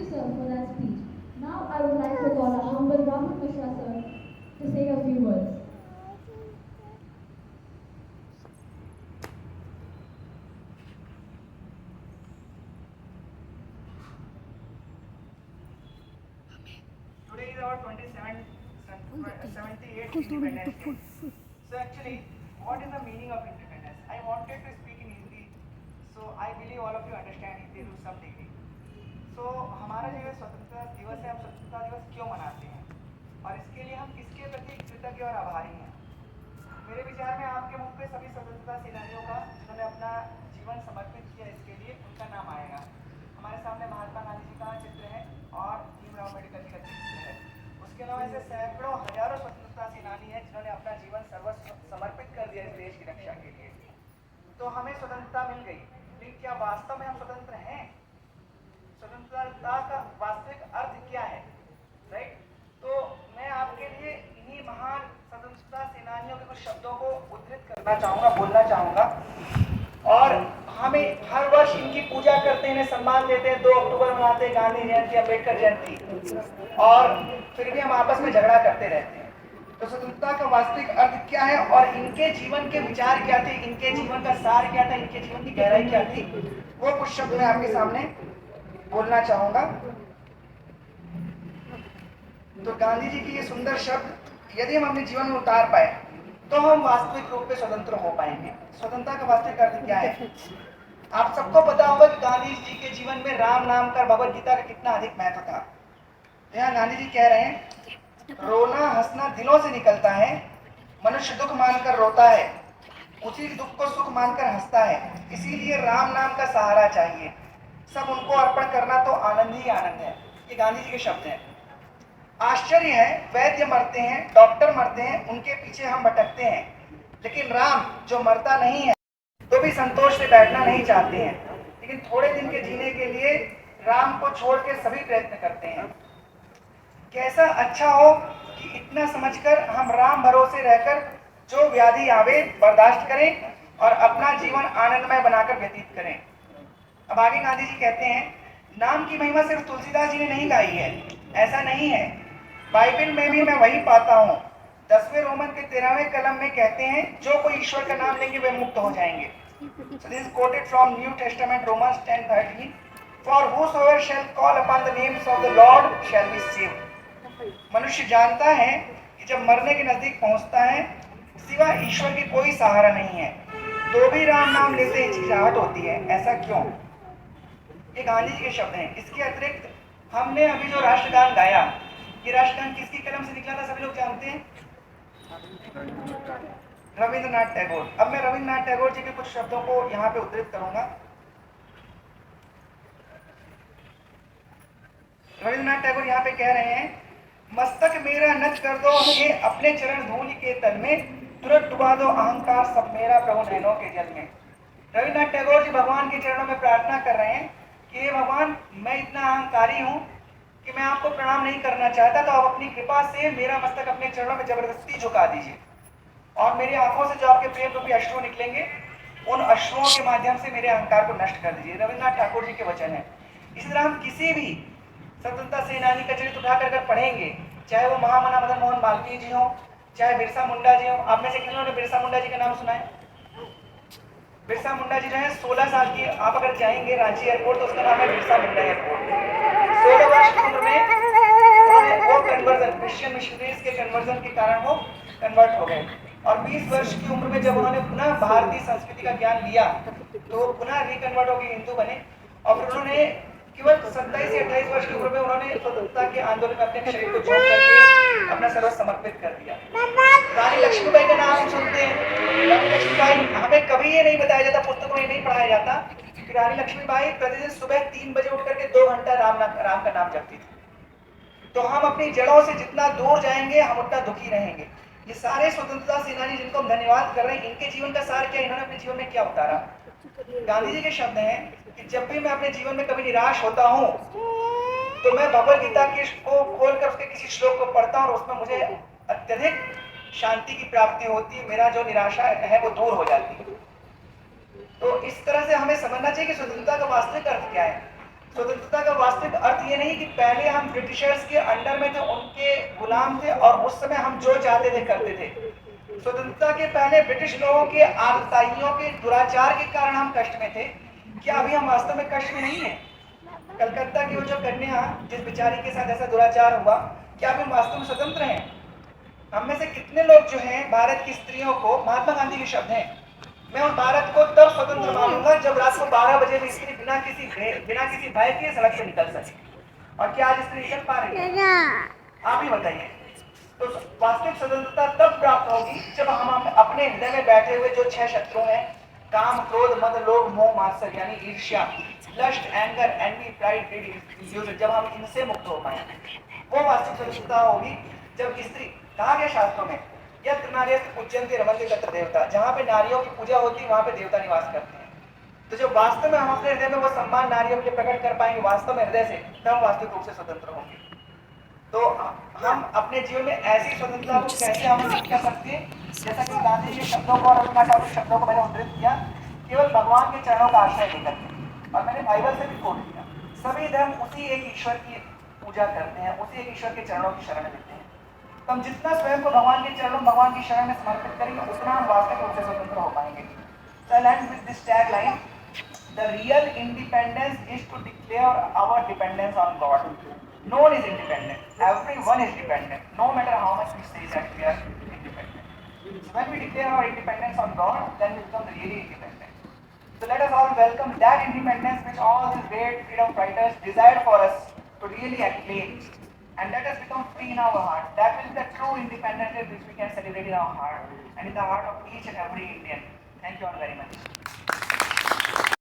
sir, for that speech. Now I would like to call our humble Raman Mishra sir to say a few words. Today is our 78th Independence Day. So actually, what is the meaning of independence? I wanted to speak in Hindi, so I believe all of you understand Hindi to some degree. So हमारा जो स्वतंत्रता दिवस है, हम स्वतंत्रता दिवस क्यों मनाते हैं और इसके लिए हम किसके प्रति कृतज्ञ और आभारी हैं? मेरे विचार में आपके मुख पे सभी स्वतंत्रता सेनानियों का जिन्होंने अपना जीवन समर्पित किया इसके लिए उनका नाम आएगा। हमारे सामने महात्मा गांधी जी का चित्र है और भीमराव अम्बेडकर जी का चित्र है। उसके अलावा ऐसे सैकड़ों हजारों स्वतंत्रता सेनानी हैं जिन्होंने अपना जीवन सर्वस्व समर्पित कर दिया इस देश की रक्षा के लिए। तो हमें स्वतंत्रता मिल गई, लेकिन क्या वास्तव में हम स्वतंत्र हैं? स्वतंत्रता का वास्तविक अर्थ क्या है? राइट? तो मैं आपके लिए इन्हीं महान स्वतंत्रता सेनानियों के कुछ शब्दों को उद्धृत करना चाहूँगा, बोलना चाहूँगा। और हमें हर वर्ष इनकी पूजा करते हैं, इन्हें सम्मान देते हैं, 2 अक्टूबर मनाते हैं, गांधी जयंती, अम्बेडकर जयंती, और फिर भी हम आपस में झगड़ा करते रहते हैं। तो स्वतंत्रता का वास्तविक अर्थ क्या है और इनके जीवन के विचार क्या थे, इनके जीवन का सार क्या था, इनके जीवन की गहराई क्या थी, वो कुछ शब्द मैं आपके सामने बोलना चाहूँगा। तो गांधी जी के ये सुंदर शब्द यदि हम अपने जीवन में उतार पाए तो हम वास्तविक रूप में स्वतंत्र हो पाएंगे। स्वतंत्रता का वास्तविक अर्थ क्या है? आप सबको पता होगा कि गांधी जी के जीवन में राम नाम का, भगवद गीता का कितना अधिक महत्व था। यहाँ गांधी जी कह रहे हैं, रोना हंसना दिलों से निकलता है, मनुष्य दुख मानकर रोता है, उसी दुख को सुख मानकर हंसता है, इसीलिए राम नाम का सहारा चाहिए, सब उनको अर्पण करना तो आनंद ही आनंद है। ये गांधी जी के शब्द हैं। आश्चर्य है, वैद्य मरते हैं, डॉक्टर मरते हैं, उनके पीछे हम भटकते हैं, लेकिन राम जो मरता नहीं है तो भी संतोष से बैठना नहीं चाहते हैं, लेकिन थोड़े दिन के जीने के लिए राम को छोड़ के सभी प्रयत्न करते हैं। कैसा अच्छा हो कि इतना समझकर हम राम भरोसे रहकर जो व्याधि आवे बर्दाश्त करें और अपना जीवन आनंदमय बनाकर व्यतीत करें। अब आगे गांधी जी कहते हैं, नाम की महिमा सिर्फ तुलसीदास जी ने नहीं गाई है, ऐसा नहीं है, बाइबल में भी मैं वही पाता हूँ। 10वें रोमन के 13वें कलम में कहते हैं, जो कोई ईश्वर का नाम लेंगे वे मुक्त हो जाएंगे। So this is quoted from New Testament, Romans 10:13. For whosoever shall call upon the names of the Lord shall be saved. मनुष्य जानता है कि जब मरने के नजदीक पहुंचता है सिवा ईश्वर की कोई सहारा नहीं है, तो भी राम नाम लेते ही हिचकिचाहट होती है। ऐसा क्यों? ये गांधी जी के शब्द हैं। इसके अतिरिक्त हमने अभी जो राष्ट्रगान गाया, ये राष्ट्रगान किसकी कलम से निकला था सभी लोग जानते हैं? रविंद्रनाथ टैगोर। अब मैं रविंद्रनाथ टैगोर जी के कुछ शब्दों को यहाँ पे उद्धृत करूंगा। रविंद्रनाथ टैगोर यहाँ पे कह रहे हैं, मस्तक मेरा नच कर दो ये अपने चरण धूलि के तल में, तुरंत डुबा दो अहंकार सब मेरा प्रभु नैनों के जल में। रविंद्रनाथ टैगोर जी भगवान के चरणों में प्रार्थना कर रहे हैं कि हे भगवान, मैं इतना अहंकारी हूँ कि मैं आपको प्रणाम नहीं करना चाहता, तो आप अपनी कृपा से मेरा मस्तक अपने चरणों में जबरदस्ती झुका दीजिए और मेरी आंखों से जो आपके प्रेम रूपी अश्रु निकलेंगे, उन अश्रुओं के माध्यम से मेरे अहंकार को नष्ट कर दीजिए। रविंद्रनाथ ठाकुर जी के वचन है। इसी तरह हम किसी भी स्वतंत्रता सेनानी का चरित्र उठाकर पढ़ेंगे, चाहे वो महामना मदन मोहन मालवीय जी हो, चाहे बिरसा मुंडा जी हो। आप में से कितनों ने बिरसा मुंडा जी का नाम सुना है? बिरसा मुंडा जी जो है 16 साल की, आप अगर जाएंगे रांची एयरपोर्ट तो उसका नाम है बिरसा मुंडा एयरपोर्ट। 16 वर्ष की उम्र में वो कन्वर्जन, क्रिश्चियन मिशनरीज के कन्वर्जन के कारण वो कन्वर्ट हो गए, और 20 वर्ष की उम्र में जब उन्होंने पुनः भारतीय संस्कृति का ज्ञान लिया तो पुनः रिकन्वर्ट होकर हिंदू बने, और फिर उन्होंने केवल 27 या 28 वर्ष की उम्र में उन्होंने स्वतंत्रता के आंदोलन में अपने शरीर को झोंक करके अपना सर्वस्व समर्पित कर दिया। रानी लक्ष्मीबाई का नाम सुनते हैं। रानी लक्ष्मीबाई, हमें कभी ये नहीं बताया जाता, पुस्तकों में नहीं पढ़ाया जाता कि रानी लक्ष्मीबाई प्रतिदिन सुबह 3 बजे उठ करके 2 घंटा राम का नाम जपती थी। तो हम अपनी जड़ों से जितना दूर जाएंगे हम उतना दुखी रहेंगे। ये सारे स्वतंत्रता सेनानी जिनको हम धन्यवाद कर रहे हैं, इनके जीवन का सार क्या, इन्होंने अपने जीवन में क्या उतारा? गांधी जी के शब्द हैं कि जब भी मैं अपने जीवन में कभी निराश होता हूँ तो मैं भगवद गीता को खोलकर उसके किसी श्लोक को पढ़ता हूँ और उसमें मुझे अत्यधिक शांति की प्राप्ति होती है, मेरा जो निराशा है वो दूर हो जाती है। तो इस तरह से हमें समझना चाहिए कि स्वतंत्रता का वास्तविक अर्थ क्या है। स्वतंत्रता का वास्तविक अर्थ ये नहीं कि पहले हम ब्रिटिशर्स के अंडर में थे, उनके गुलाम थे और उस समय हम जो चाहते थे करते थे। स्वतंत्रता के पहले ब्रिटिश लोगों के आतताइयों के दुराचार के कारण हम कष्ट में थे। क्या अभी हम वास्तव में कष्ट में नहीं है? कलकत्ता की वो जो कन्या जिस बेचारी के साथ ऐसा दुराचार हुआ, क्या अभी हम वास्तव में स्वतंत्र हैं? हम में से कितने लोग जो हैं भारत की स्त्रियों को, महात्मा गांधी के शब्द हैं, मैं उस भारत को तब स्वतंत्र मानूंगा जब रात को 12 बजे भी स्त्री बिना किसी भय के सड़क पे निकल सके। और क्या आज स्त्री निकल पा रही है? आप ही बताइए। तो वास्तविक स्वतंत्रता तब प्राप्त होगी जब हम अपने हृदय में बैठे हुए जो 6 शत्रु हैं, काम, क्रोध, मद, लोभ, मोह, मात्सर्य यानी ईर्ष्या, lust, anger, envy, pride, greed, जब हम इनसे मुक्त हो पाएंगे, वो वास्तविक स्वतंत्रता होगी जब स्त्री, कहा गया शास्त्रों में, यत्र नार्यस्तु पूज्यन्ते रमन्ते तत्र देवता, जहाँ पे नारियों की पूजा होती है वहाँ पे देवता निवास करते हैं। तो जब वास्तव में हम अपने हृदय में वो सम्मान नारियों के लिए प्रकट कर पाएंगे वास्तव में हृदय से, तब वास्तविक रूप से स्वतंत्र होंगे। तो हम अपने जीवन में ऐसी स्वतंत्रता को कैसे हम कर सकते हैं? जैसा कि गांधी जी के शब्दों को और रविन्द्रनाथ टैगोर के शब्दों को मैंने उद्धृत किया, केवल भगवान के चरणों का आश्रय लेकर के, और मैंने बाइबल से भी कोट किया, सभी धर्म उसी एक ईश्वर की पूजा करते हैं, उसी एक ईश्वर के चरणों की शरण लेते हैं। तो हम जितना स्वयं को भगवान के चरणों, भगवान की शरण में समर्पित करेंगे, उतना हम वास्तविक रूप से स्वतंत्र हो पाएंगे। So I'll end with this tagline: the real independence is to declare our dependence on God. No one is independent. Everyone is dependent. No matter how much we say that we are independent. So when we declare our independence on God, then we become really independent. So let us all welcome that independence which all these great freedom fighters desired for us to really acclaim. And let us become free in our heart. That will be the true independence which we can celebrate in our heart and in the heart of each and every Indian. Thank you all very much.